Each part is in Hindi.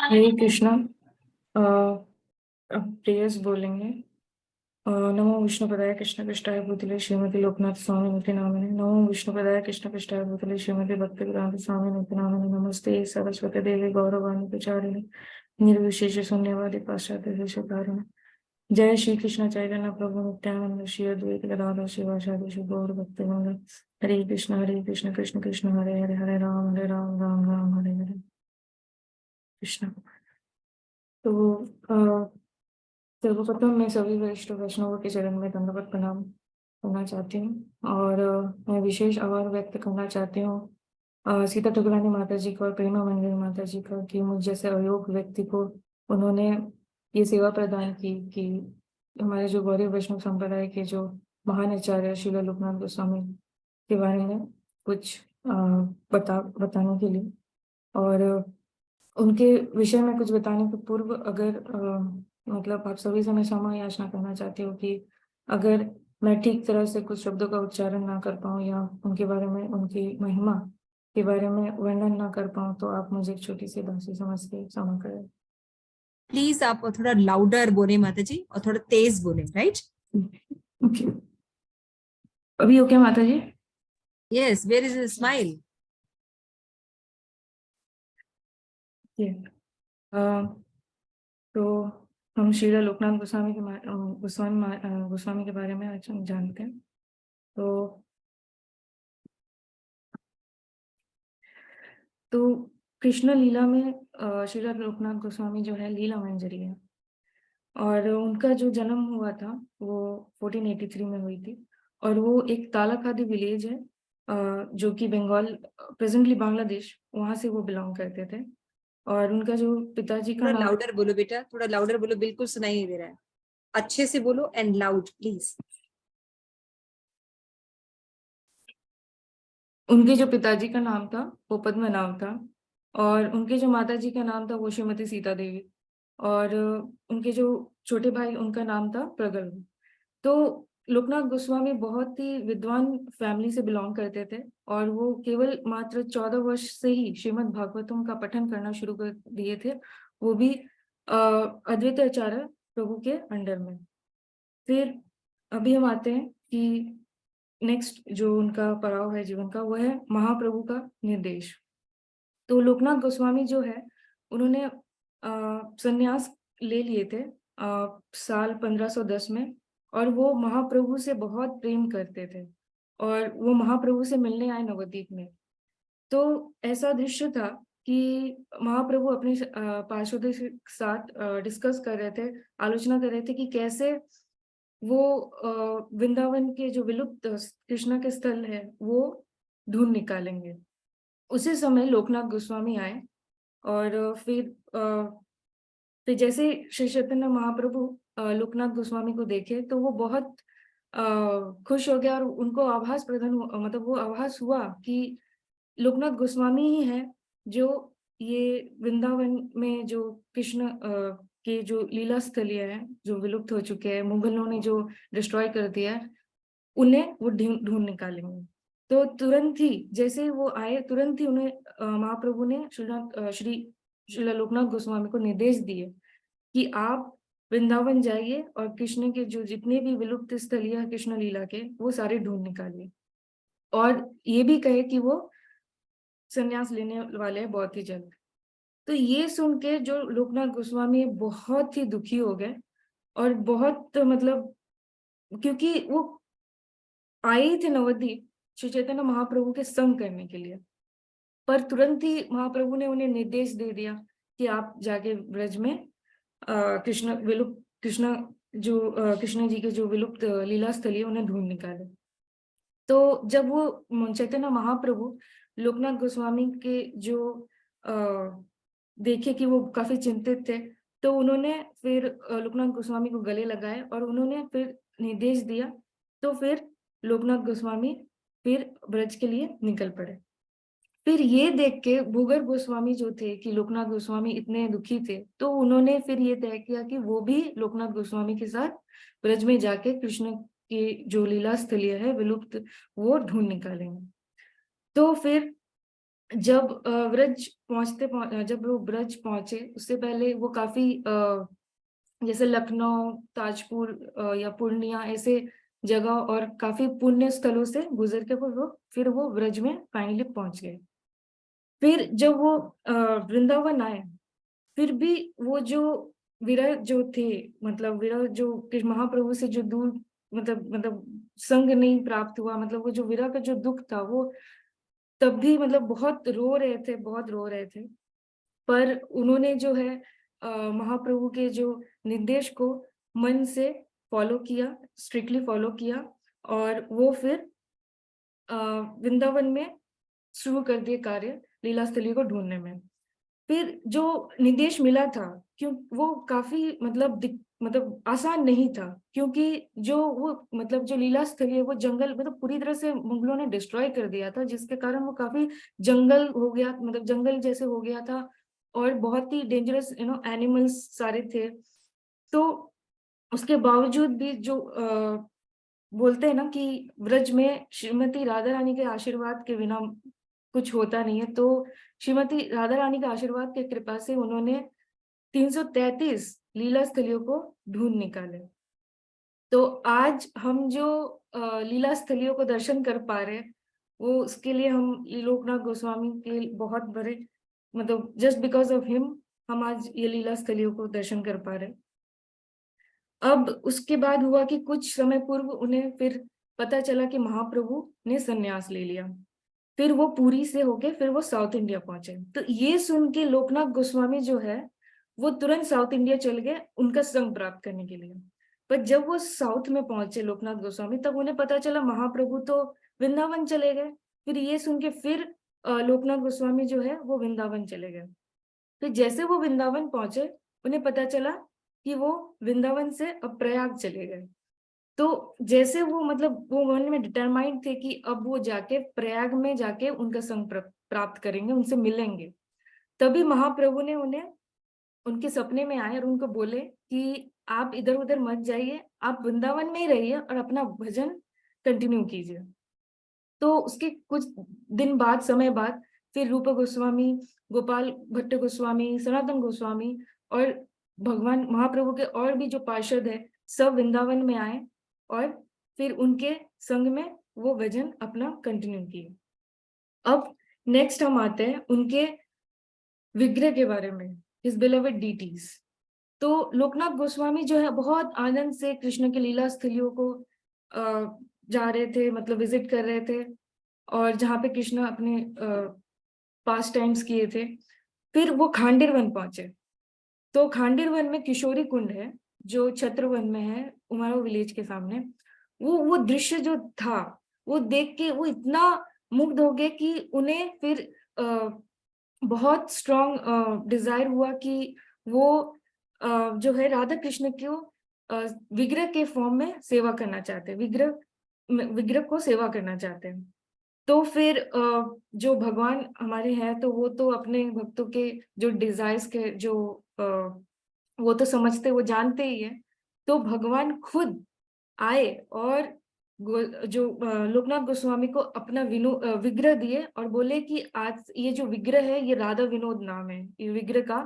हरे कृष्णा। प्रेयर्स बोलेंगे। नमो विष्णुपदाय कृष्ण पृष्ठाय भूतले श्रीमती लोकनाथ स्वामी निति नामिने। नमो विष्णुपदाय कृष्ण पृष्ठाय भूतले श्रीमती भक्ति वेदांत स्वामी निति नामिने। नमस्ते सरस्वती देवी गौरवाणी प्रचारिणे निर्विशेष शून्यवादी पाश्चात्य देशकारिणे। जय श्री कृष्ण चैतन्य प्रभु नित्यानंद श्री अद्वैत गदाधर शिवाचार्य श्री गौर भक्तवृंद। हरे कृष्ण कृष्ण कृष्ण हरे हरे, हरे राम राम राम हरे हरे। कृष्ण। तो सर्वप्रथम मैं सभी वरिष्ठ वैष्णवों के चरण में दंडवत प्रणाम करना चाहती हूँ और मैं विशेष आभार व्यक्त करना चाहती हूँ सीता ठकुरानी माता जी का और प्रेमा मंदिर माता जी का कि मुझ जैसे अयोग्य व्यक्ति को उन्होंने ये सेवा प्रदान की कि हमारे जो गौरी वैष्णव संप्रदाय के जो महान आचार्य श्रील लोकनाथ गोस्वामी के बारे में कुछ बताने के लिए और उनके विषय में कुछ बताने के पूर्व अगर मतलब आप सभी से मैं क्षमा याचना करना चाहती हूँ कि अगर मैं ठीक तरह से कुछ शब्दों का उच्चारण ना कर पाऊँ या उनके बारे में, उनकी महिमा के बारे में वर्णन ना कर पाऊँ तो आप मुझे एक छोटी सी दासी समझ के क्षमा करें। प्लीज आप थोड़ा लाउडर बोले माता जी और थोड़ा तेज बोले, राइट? ओके, अभी ओके माता जी? Yes, where is the smile? तो हम श्री लोकनाथ गोस्वामी के गोस्वामी के बारे में आज हम जानते हैं। तो कृष्ण लीला में श्री लोकनाथ गोस्वामी जो है लीला मंजरी है और उनका जो जन्म हुआ था वो 1483 में हुई थी और वो एक तालाकादी विलेज है जो कि बंगाल, प्रेजेंटली बांग्लादेश, वहां से वो बिलोंग करते थे। और उनका जो पिताजी का थोड़ा नाम, लाउडर बोलो बेटा, थोड़ा लाउडर बोलो, बिल्कुल सुनाई नहीं दे रहा है, अच्छे से बोलो एंड लाउड प्लीज। उनके जो पिताजी का नाम था वो पद्मनाभ था और उनके जो माताजी का नाम था वो श्रीमती सीता देवी और उनके जो छोटे भाई उनका नाम था प्रगल्भ। तो लोकनाथ गोस्वामी बहुत ही विद्वान फैमिली से बिलोंग करते थे और वो केवल मात्र 14 वर्ष से ही श्रीमद् भागवतम का पठन करना शुरू कर दिए थे, वो भी अद्वैत आचार्य प्रभु के अंडर में। फिर अभी हम आते हैं कि नेक्स्ट जो उनका पड़ाव है जीवन का वो है महाप्रभु का निर्देश। तो लोकनाथ गोस्वामी जो है उन्होंने संन्यास ले लिए थे साल 1510 में और वो महाप्रभु से बहुत प्रेम करते थे और वो महाप्रभु से मिलने आए नवद्वीप में। तो ऐसा दृश्य था कि महाप्रभु अपने पार्षदों के साथ डिस्कस कर रहे थे, आलोचना कर रहे थे कि कैसे वो वृंदावन के जो विलुप्त कृष्ण के स्थल है वो ढूंढ निकालेंगे। उसी समय लोकनाथ गोस्वामी आए और फिर जैसे श्री चैतन्य महाप्रभु लोकनाथ गोस्वामी को देखे तो वो बहुत खुश हो गया और उनको आभास प्रदान मतलब वो आभास हुआ कि लोकनाथ गोस्वामी ही है जो ये वृंदावन में जो कृष्ण के जो लीला स्थलियां हैं जो विलुप्त हो चुके हैं, मुगलों ने जो डिस्ट्रॉय कर दिया है, उन्हें वो ढूंढ निकालेंगे। तो तुरंत ही जैसे वो आए तुरंत ही उन्हें महाप्रभु ने श्री लोकनाथ गोस्वामी को निर्देश दिए कि आप वृंदावन जाइए और कृष्ण के जो जितने भी विलुप्त स्थलियां कृष्ण लीला के वो सारे ढूंढ निकालिए और ये भी कहे कि वो संन्यास लेने वाले हैं बहुत ही जल्द। तो ये सुन के जो लोकनाथ गोस्वामी बहुत ही दुखी हो गए और बहुत मतलब क्योंकि वो आए ही थे नवद्वीप श्री चैतन्य महाप्रभु के संग करने के लिए, पर तुरंत ही महाप्रभु ने उन्हें निर्देश दे दिया कि आप जाके ब्रज में कृष्ण जी के जो विलुप्त लीला स्थली उन्हें ढूंढ निकाले। तो जब वो चैतन्य महाप्रभु लोकनाथ गोस्वामी के जो देखे कि वो काफी चिंतित थे तो उन्होंने फिर लोकनाथ गोस्वामी को गले लगाए और उन्होंने फिर निर्देश दिया। तो फिर लोकनाथ गोस्वामी फिर ब्रज के लिए निकल पड़े। फिर ये देख के भूगर्भ गोस्वामी जो थे कि लोकनाथ गोस्वामी इतने दुखी थे तो उन्होंने फिर ये तय किया कि वो भी लोकनाथ गोस्वामी के साथ ब्रज में जाके कृष्ण के जो लीला स्थलीय है विलुप्त, वो ढूंढ निकालेंगे। तो फिर जब जब वो ब्रज पहुंचे, उससे पहले वो काफी जैसे लखनऊ, ताजपुर या पूर्णिया ऐसे जगह और काफी पुण्य स्थलों से गुजर के फिर वो ब्रज में फाइनली पहुंच गए। फिर जब वो वृंदावन आए, फिर भी वो जो विरह जो थे, मतलब विरह जो कृष्ण महाप्रभु से जो दूर, मतलब संग नहीं प्राप्त हुआ, मतलब वो जो विरह का जो दुख था, वो तब भी मतलब बहुत रो रहे थे, बहुत रो रहे थे। पर उन्होंने जो है महाप्रभु के जो निर्देश को मन से फॉलो किया, स्ट्रिक्टली फॉलो किया, और वो फिर वृंदावन में शुरू कर दिए कार्य लीला स्थली को ढूंढने में। फिर जो निर्देश मिला था, क्यों वो काफी मतलब आसान नहीं था, क्योंकि जो वो मतलब जो लीला स्थली है वो जंगल, मतलब पूरी तरह से मुगलों ने डिस्ट्रॉय कर दिया था, जिसके कारण वो काफी जंगल हो गया, मतलब जंगल जैसे हो गया था, और बहुत ही डेंजरस एनिमल्स सारे थे। तो उसके बावजूद भी जो बोलते हैं ना कि व्रज में श्रीमती राधा रानी के आशीर्वाद के बिना कुछ होता नहीं है, तो श्रीमती राधा रानी के आशीर्वाद की कृपा से उन्होंने 333 लीला स्थलियों को ढूंढ निकाले। तो आज हम जो लीला स्थलियों को दर्शन कर पा रहे हैं, वो उसके लिए हम लोकनाथ गोस्वामी के बहुत बड़े, मतलब जस्ट बिकॉज ऑफ हिम हम आज ये लीला स्थलियों को दर्शन कर पा रहे हैं। अब उसके बाद हुआ कि कुछ समय पूर्व उन्हें फिर पता चला कि महाप्रभु ने संन्यास ले लिया। फिर वो पुरी से होके फिर वो साउथ इंडिया पहुंचे। तो ये सुन के लोकनाथ गोस्वामी जो है वो तुरंत साउथ इंडिया चल गए उनका संग प्राप्त करने के लिए। पर जब वो साउथ में पहुंचे लोकनाथ गोस्वामी, तब उन्हें पता चला महाप्रभु तो वृंदावन चले गए। फिर ये सुन के फिर लोकनाथ गोस्वामी जो है वो वृंदावन चले गए। तो जैसे वो वृंदावन पहुंचे, उन्हें पता चला कि वो वृंदावन से अब प्रयाग चले गए। तो जैसे वो मतलब वो मन में डिटरमाइंड थे कि अब वो जाके प्रयाग में जाके उनका संग प्राप्त करेंगे, उनसे मिलेंगे। तभी महाप्रभु ने उन्हें उनके सपने में आए और उनको बोले कि आप इधर उधर मत जाइए, आप वृंदावन में ही रहिए और अपना भजन कंटिन्यू कीजिए। तो उसके कुछ दिन बाद, समय बाद, फिर रूप गोस्वामी, गोपाल भट्ट गोस्वामी, सनातन गोस्वामी और भगवान महाप्रभु के और भी जो पार्षद है, सब वृंदावन में आए और फिर उनके संग में वो भजन अपना कंटिन्यू किए। अब नेक्स्ट हम आते हैं उनके विग्रह के बारे में, हिज बिलोवेड डीटीज। तो लोकनाथ गोस्वामी जो है बहुत आनंद से कृष्ण के लीला स्थलियों को जा रहे थे, मतलब विजिट कर रहे थे, और जहाँ पे कृष्ण अपने पास टाइम्स किए थे। फिर वो खांडेर वन पहुंचे। तो खांडेर वन में किशोरी कुंड है, जो छत्रवन में है, उमारो विलेज के सामने। वो दृश्य जो था, वो देख के वो इतना मुग्ध हो गए कि उन्हें फिर बहुत स्ट्रॉन्ग डिजायर हुआ कि वो जो है राधा कृष्ण को विग्रह के फॉर्म में सेवा करना चाहते हैं, विग्रह को सेवा करना चाहते हैं। तो फिर जो भगवान हमारे हैं, तो वो तो अपने भक्तों के जो डिजायर्स के जो वो तो समझते, वो जानते ही है। तो भगवान खुद आए और जो लोकनाथ गोस्वामी को अपना विग्रह दिए और बोले कि आज ये जो विग्रह है ये राधा विनोद नाम है ये विग्रह का।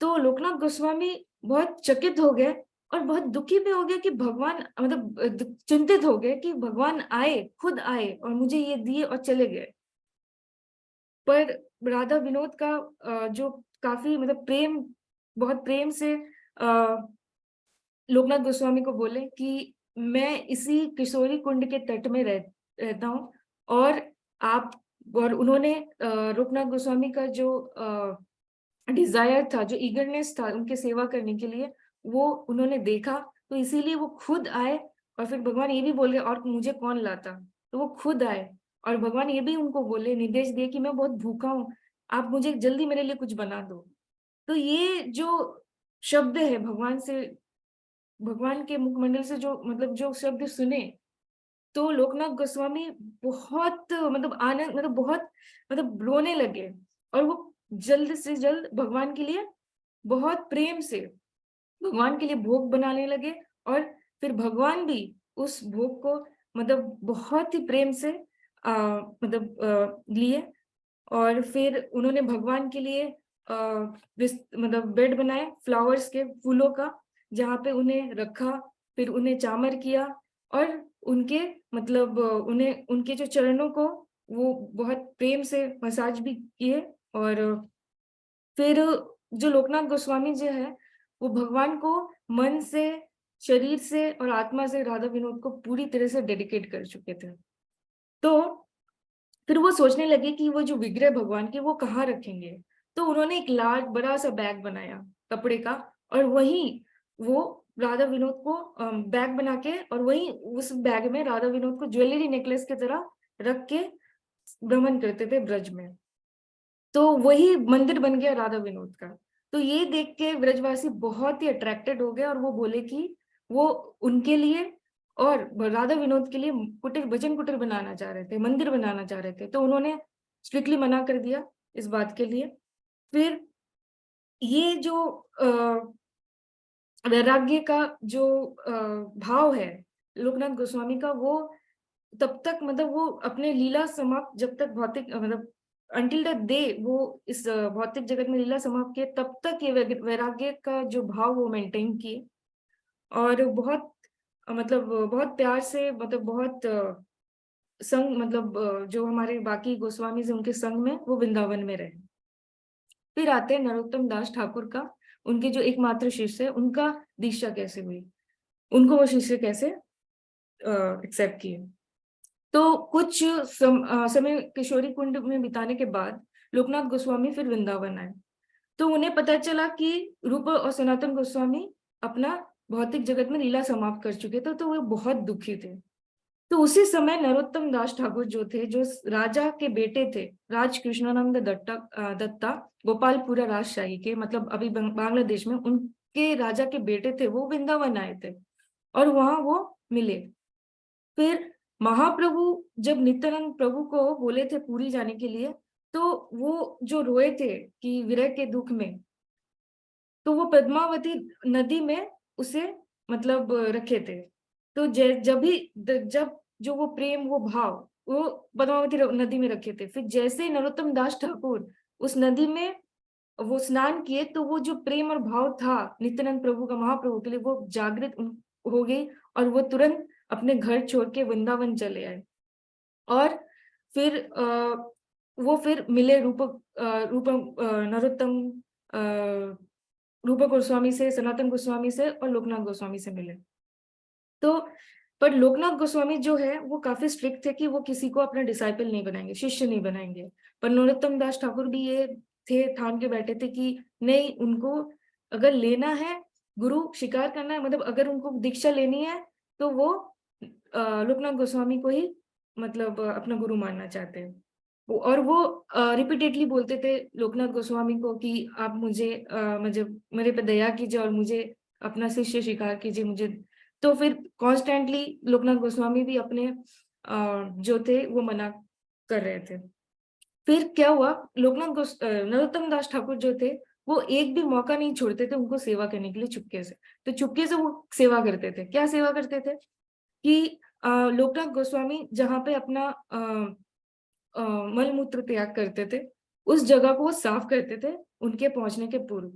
तो लोकनाथ गोस्वामी बहुत चकित हो गए और बहुत दुखी भी हो गए कि भगवान, मतलब चिंतित हो गए कि भगवान आए, खुद आए और मुझे ये दिए और चले गए। पर राधा विनोद का जो काफी मतलब प्रेम, बहुत प्रेम से लोकनाथ गोस्वामी को बोले कि मैं इसी किशोरी कुंड के तट में रहता हूँ, और आप, और उन्होंने लोकनाथ गोस्वामी का जो डिजायर था, जो ईगरनेस था उनके सेवा करने के लिए, वो उन्होंने देखा, तो इसीलिए वो खुद आए। और फिर भगवान ये भी बोले और मुझे कौन लाता, तो वो खुद आए। और भगवान ये भी उनको बोले, निर्देश दिए कि मैं बहुत भूखा हूँ, आप मुझे जल्दी मेरे लिए कुछ बना दो। तो ये जो शब्द है भगवान से, भगवान के मुखमंडल से जो मतलब जो शब्द सुने, तो लोकनाथ गोस्वामी बहुत मतलब आनंद, मतलब बहुत मतलब रोने लगे। और वो जल्द से जल्द भगवान के लिए बहुत प्रेम से भगवान के लिए भोग बनाने लगे। और फिर भगवान भी उस भोग को मतलब बहुत ही प्रेम से लिए और फिर उन्होंने भगवान के लिए मतलब बेड बनाए फ्लावर्स के फूलों का, जहाँ पे उन्हें रखा, फिर उन्हें चामर किया और उनके मतलब उन्हें उनके जो चरणों को वो बहुत प्रेम से मसाज भी किए। और फिर जो लोकनाथ गोस्वामी जी है, वो भगवान को मन से, शरीर से और आत्मा से राधा विनोद को पूरी तरह से डेडिकेट कर चुके थे। तो फिर वो सोचने लगे कि वो जो विग्रह भगवान के वो कहाँ रखेंगे। तो उन्होंने एक लार्ज बड़ा सा बैग बनाया कपड़े का, और वहीं वो राधा विनोद को बैग बना के, और वहीं उस बैग में राधा विनोद को ज्वेलरी नेकलेस की तरह रख के भ्रमण करते थे ब्रज में। तो वही मंदिर बन गया राधा विनोद का। तो ये देख के ब्रजवासी बहुत ही अट्रैक्टेड हो गए और वो बोले कि वो उनके लिए और राधा विनोद के लिए कुटीर, भजन कुटीर बनाना चाह रहे थे, मंदिर बनाना चाह रहे थे। तो उन्होंने स्ट्रिक्टली मना कर दिया इस बात के लिए। फिर ये जो वैराग्य का जो भाव है लोकनाथ गोस्वामी का, वो तब तक मतलब वो अपने लीला समाप्त, जब तक भौतिक मतलब अंटिल द डे वो इस भौतिक जगत में लीला समाप्त किए, तब तक ये वैराग्य का जो भाव वो मेंटेन किए। और बहुत मतलब बहुत प्यार से, मतलब बहुत संग मतलब जो हमारे बाकी गोस्वामी से उनके संग में वो वृंदावन में रहे। फिर आते हैं नरोत्तम दास ठाकुर का, उनके जो एकमात्र शिष्य है, उनका दीक्षा कैसे हुई, उनको वो शिष्य कैसे एक्सेप्ट किए। तो कुछ समय किशोरी कुंड में बिताने के बाद लोकनाथ गोस्वामी फिर वृंदावन आए। तो उन्हें पता चला कि रूप और सनातन गोस्वामी अपना भौतिक जगत में लीला समाप्त कर चुके थे, तो वो बहुत दुखी थे। तो उसी समय नरोत्तम दास ठाकुर जो थे, जो राजा के बेटे थे, राज कृष्णानंद दत्ता गोपालपुरा राजशाही के, मतलब अभी बांग्लादेश में, उनके राजा के बेटे थे, वो वृंदावन आए थे और वहां वो मिले। फिर महाप्रभु जब नित्यानंद प्रभु को बोले थे पुरी जाने के लिए, तो वो जो रोए थे कि विरह के दुख में, तो वो पद्मावती नदी में उसे मतलब रखे थे। तो जब भी जब जो वो प्रेम, वो भाव, वो पद्मावती नदी में रखे थे। फिर जैसे ही नरोत्तम दास ठाकुर उस नदी में वो स्नान किए, तो वो जो प्रेम और भाव था नित्यानंद प्रभु का महाप्रभु के लिए, वो जागृत हो गई और वो तुरंत अपने घर छोड़ के वृंदावन चले आए। और फिर वो फिर मिले नरोत्तम रूप गोस्वामी से, सनातन गोस्वामी से और लोकनाथ गोस्वामी से मिले। तो पर लोकनाथ गोस्वामी जो है वो काफी स्ट्रिक्ट थे कि वो किसी को अपना डिसाइपल नहीं बनाएंगे, शिष्य नहीं बनाएंगे। पर नरोत्तम दास ठाकुर भी ये थे, ठान के बैठे थे कि नहीं, उनको अगर लेना है, गुरु स्वीकार करना है, मतलब अगर उनको दीक्षा लेनी है, तो वो लोकनाथ गोस्वामी को ही मतलब अपना गुरु मानना चाहते हैं। और वो रिपीटेडली बोलते थे लोकनाथ गोस्वामी को कि आप मुझे मेरे पे दया कीजिए और मुझे अपना शिष्य स्वीकार कीजिए मुझे। तो फिर कॉन्स्टेंटली लोकनाथ गोस्वामी भी अपने जो थे वो मना कर रहे थे। फिर क्या हुआ, नरोत्तम दास ठाकुर जो थे, वो एक भी मौका नहीं छोड़ते थे उनको सेवा करने के लिए चुपके से। तो चुपके से वो सेवा करते थे। क्या सेवा करते थे कि लोकनाथ गोस्वामी जहाँ पे अपना मल मूत्र त्याग करते थे, उस जगह को वो साफ करते थे उनके पहुंचने के पूर्व।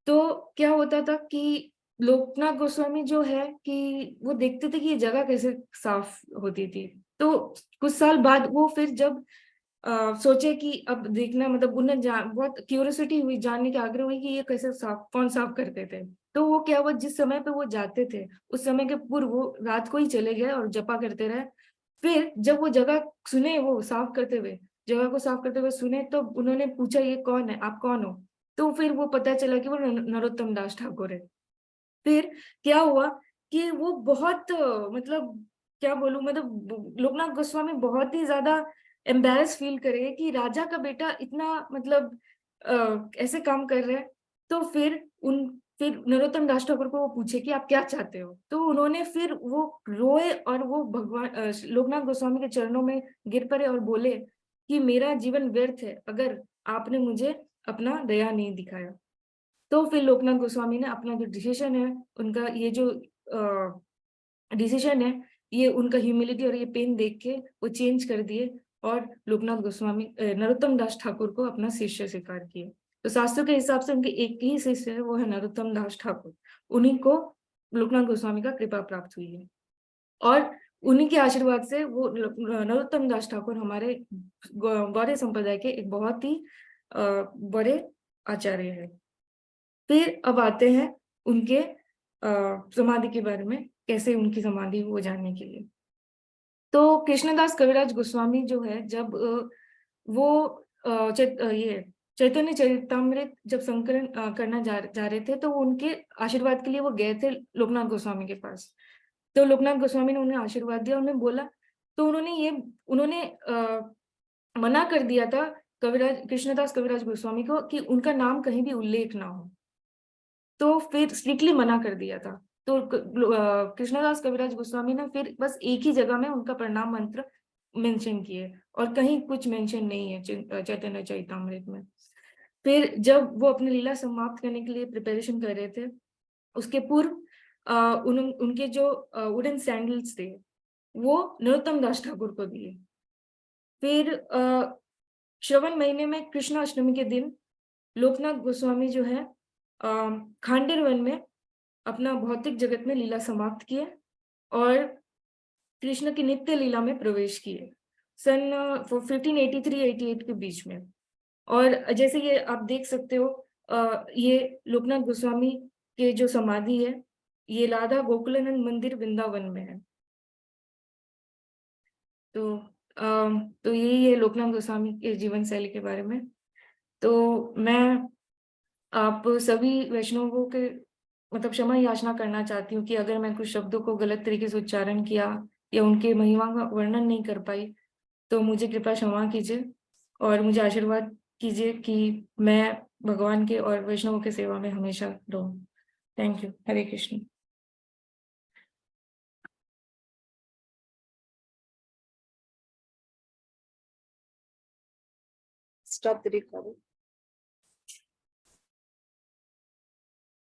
तो क्या होता था कि लोकनाथ गोस्वामी जो है कि वो देखते थे कि ये जगह कैसे साफ होती थी। तो कुछ साल बाद वो फिर जब सोचे कि अब देखना, मतलब उन्हें बहुत क्यूरियोसिटी हुई, जानने की आग्रह हुई कि ये कैसे साफ, कौन साफ करते थे। तो वो क्या हुआ, जिस समय पे वो जाते थे उस समय के पूर्व वो रात को ही चले गए और जपा करते रहे। फिर जब वो जगह सुने, वो साफ करते हुए, जगह को साफ करते हुए सुने, तो उन्होंने पूछा ये कौन है, आप कौन हो। तो फिर वो पता चला कि वो नरोत्तम दास ठाकुर है। फिर क्या हुआ कि वो बहुत मतलब क्या बोलूं, मतलब लोकनाथ गोस्वामी बहुत ही ज्यादा एम्बेरस फील करे कि राजा का बेटा इतना मतलब ऐसे काम कर रहा है। तो फिर नरोत्तम दास ठाकुर को वो पूछे कि आप क्या चाहते हो। तो उन्होंने फिर वो रोए और वो भगवान लोकनाथ गोस्वामी के चरणों में गिर पड़े और बोले कि मेरा जीवन व्यर्थ है अगर आपने मुझे अपना दया नहीं दिखाया। तो फिर लोकनाथ गोस्वामी ने अपना जो डिसीजन है, उनका ये जो डिसीजन है ये उनका ह्यूमिलिटी और ये पेन देख के वो चेंज कर दिए और लोकनाथ गोस्वामी नरोत्तम दास ठाकुर को अपना शिष्य स्वीकार किए। तो शास्त्रों के हिसाब से उनके एक ही शिष्य है, वो है नरोत्तम दास ठाकुर। उन्हीं को लोकनाथ गोस्वामी का कृपा प्राप्त हुई है और उन्हीं के आशीर्वाद से वो नरोत्तम दास ठाकुर हमारे गौड़िय संप्रदाय के एक बहुत ही बड़े आचार्य है। फिर अब आते हैं उनके समाधि के बारे में, कैसे उनकी समाधि वो जानने के लिए। तो कृष्णदास कविराज गोस्वामी जो है, जब वो ये चैतन्य चरितमृत जब संकलन करना जा रहे थे, तो उनके आशीर्वाद के लिए वो गए थे लोकनाथ गोस्वामी के पास। तो लोकनाथ गोस्वामी ने उन्हें आशीर्वाद दिया, उन्हें बोला, तो उन्होंने मना कर दिया था कविराज कृष्णदास कविराज गोस्वामी को कि उनका नाम कहीं भी उल्लेख ना हो। तो फिर स्ट्रिक्टली मना कर दिया था। तो कृष्णदास कविराज गोस्वामी ने फिर बस एक ही जगह में उनका प्रणाम मंत्र मेंशन किए और कहीं कुछ मेंशन नहीं है चैतन्य चरितमृत में। फिर जब वो अपनी लीला समाप्त करने के लिए प्रिपरेशन कर रहे थे, उसके पूर्व उनके जो वुडन सैंडल्स थे वो नरोत्तम दास ठाकुर को दिए। फिर श्रवण महीने में कृष्ण अष्टमी के दिन लोकनाथ गोस्वामी जो है खांडेर वन में अपना भौतिक जगत में लीला समाप्त किए और कृष्ण की नित्य लीला में प्रवेश किए सन 1583-88 के बीच में। और जैसे ये आप देख सकते हो, ये लोकनाथ गोस्वामी के जो समाधि है, ये राधा गोकुलानंद मंदिर वृंदावन में है। तो यही है लोकनाथ गोस्वामी के जीवन शैली के बारे में। तो मैं आप सभी वैष्णवों के मतलब क्षमा याचना करना चाहती हूँ कि अगर मैं कुछ शब्दों को गलत तरीके से उच्चारण किया या उनके महिमा का वर्णन नहीं कर पाई, तो मुझे कृपया क्षमा कीजिए और मुझे आशीर्वाद कीजिए कि मैं भगवान के और वैष्णवों की सेवा में हमेशा रहूं। Thank you. Hare Krishna. Stop the recording.